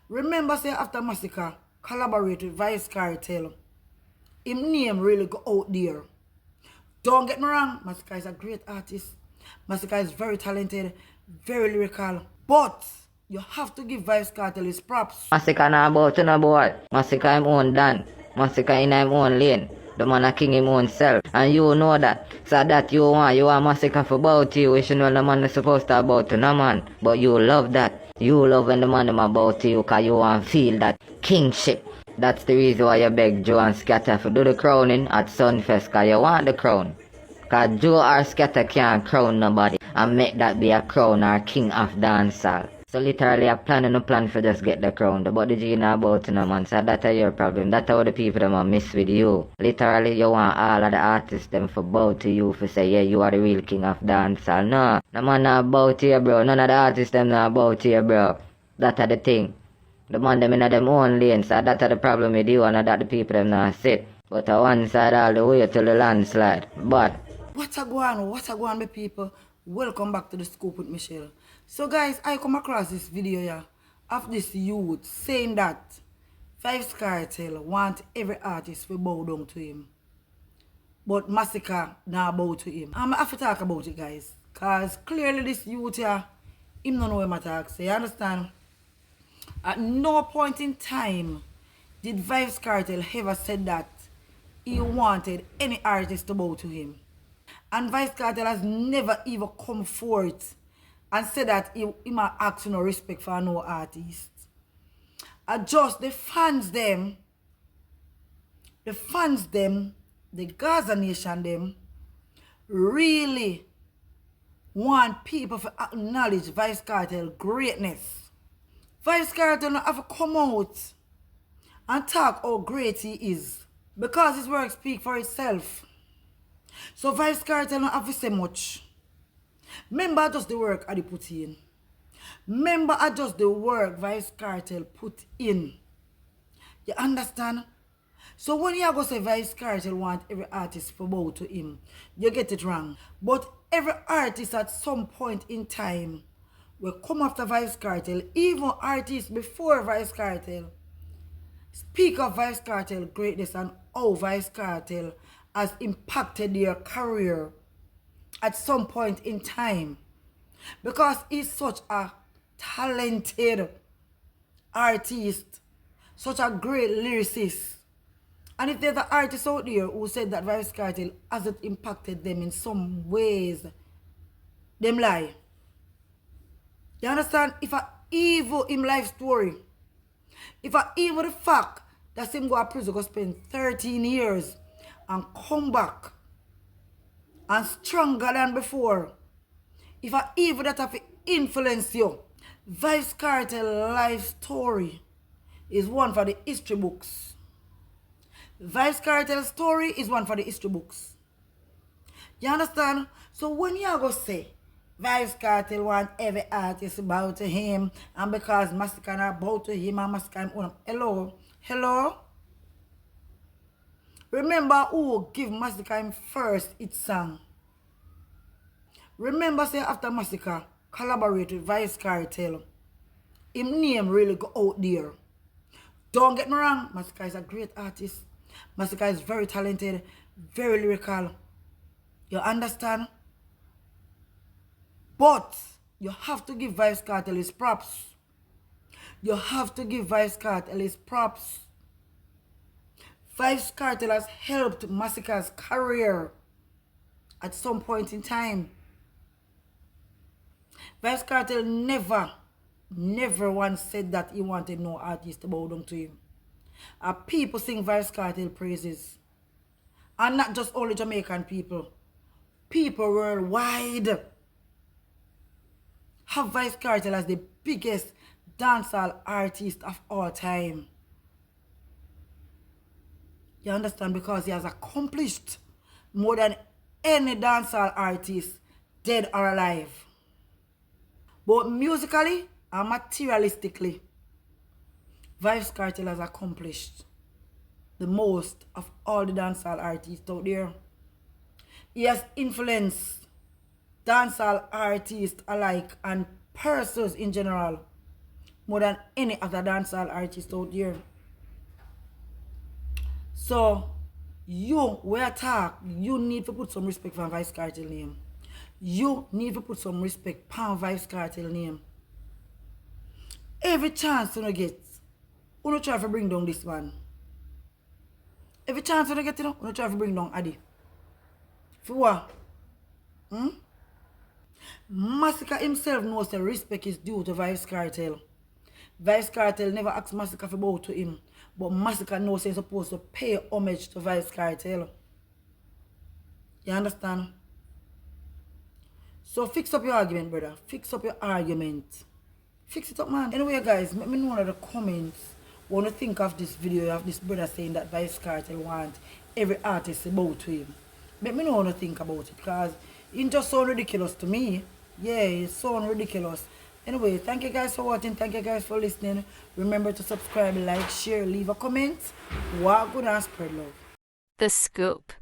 Remember say after Masicka collaborate with Vybz Cartel, him name really go out there. Don't get me wrong, Masicka is a great artist. Masicka is very talented, very lyrical. But you have to give Vybz Cartel his props. Masicka na about no boy. Masicka him own dan. Masicka in him own lane. The man a king him own self. And you know that. So that you want Masicka for about you. You should know the man is supposed to about you, no man. But you love that. You love when the man them about you cause you want to feel that kingship. That's the reason why you beg Joe and Scatter to do the crowning at Sunfest cause you want the crown. Cause Joe or Scatter can't crown nobody and make that be a crown or king of dancehall. So literally I plan and plan for just get the crown. But the G not about no man, so that's your problem. That's how the people them are miss with you. Literally you want all of the artists them for bow to you for say yeah you are the real king of dancehall. No, the man not bow to you bro. None of the artists them not bow to you bro. That's the thing. The man them in them own lane, so that's the problem with you and that the people them not sit. But on one side all the way till the landslide. But What a go on, my people. Welcome back to the Scoop with Michelle. So guys, I come across this video here of this youth saying that Vybz Cartel want every artist to bow down to him. But Masicka not bow to him. I'm have to talk about it guys. Cause clearly this youth here, him don't know him attack. So you understand? At no point in time did Vybz Cartel ever said that he wanted any artist to bow to him. And Vybz Cartel has never even come forth and said that he might ask no respect for no artist. And just the fans them, the Gaza Nation them, really want people to acknowledge Vybz Cartel greatness. Vybz Cartel not have to come out and talk how great he is. Because his work speak for itself. So Vybz Cartel don't have to say much. Remember just the work I put in. Remember just the work Vybz Cartel put in. You understand? So when you go say Vybz Cartel want every artist to bow to him, you get it wrong. But every artist at some point in time will come after Vybz Cartel, even artists before Vybz Cartel. Speak of Vybz Cartel greatness and how Vybz Cartel has impacted their career at some point in time. Because he's such a talented artist, such a great lyricist. And if there's an artist out there who said that Vybz Cartel hasn't impacted them in some ways, them lie. You understand? If I evil in life story, if I even the fact that him go to prison go spend 13 years and come back and stronger than before, if I even that have to influence you, Vybz Cartel life story is one for the history books. Vybz Cartel story is one for the history books. You understand? So when you go say Vybz Cartel want every artist to bow to him, and because Masicka not bow to him and Masicka him own. Hello? Remember who give Masicka him first its song. Remember say after Masicka collaborate with Vybz Cartel, him name really go out there. Don't get me wrong, Masicka is a great artist. Masicka is very talented, very lyrical. You understand? But you have to give Vybz Cartel his props. You have to give Vybz Cartel his props. Vybz Cartel has helped Masicka's career at some point in time. Vybz Cartel never once said that he wanted no artist to bow down to him. People sing Vybz Cartel praises. And not just only Jamaican people. People worldwide have Vybz Cartel as the biggest dancehall artist of all time. You understand? Because he has accomplished more than any dancehall artist, dead or alive. But musically and materialistically, Vybz Cartel has accomplished the most of all the dancehall artists out there. He has influenced dancehall artists alike and persons in general more than any other dancehall artist out there. So, you, we attack, you need to put some respect for Vybz Kartel name. You need to put some respect for Vybz Kartel name. Every chance you get, you try to bring down this man. Every chance you get, you try to bring down Adi. For what? Masicka himself knows that respect is due to Vybz Kartel. Vybz Kartel never asked Masicka for bow to him, but Masicka knows he's supposed to pay homage to Vybz Kartel. You understand? So fix up your argument, brother. Fix up your argument. Fix it up, man. Anyway, guys, let me know in the comments what you think of this video of this brother saying that Vybz Kartel want every artist to bow to him. Let me know what you think about it, because it just sounds ridiculous to me. Yeah, it sounds ridiculous. Anyway, thank you guys for watching. Thank you guys for listening. Remember to subscribe, like, share, leave a comment. Walk good and spread love. The Scoop.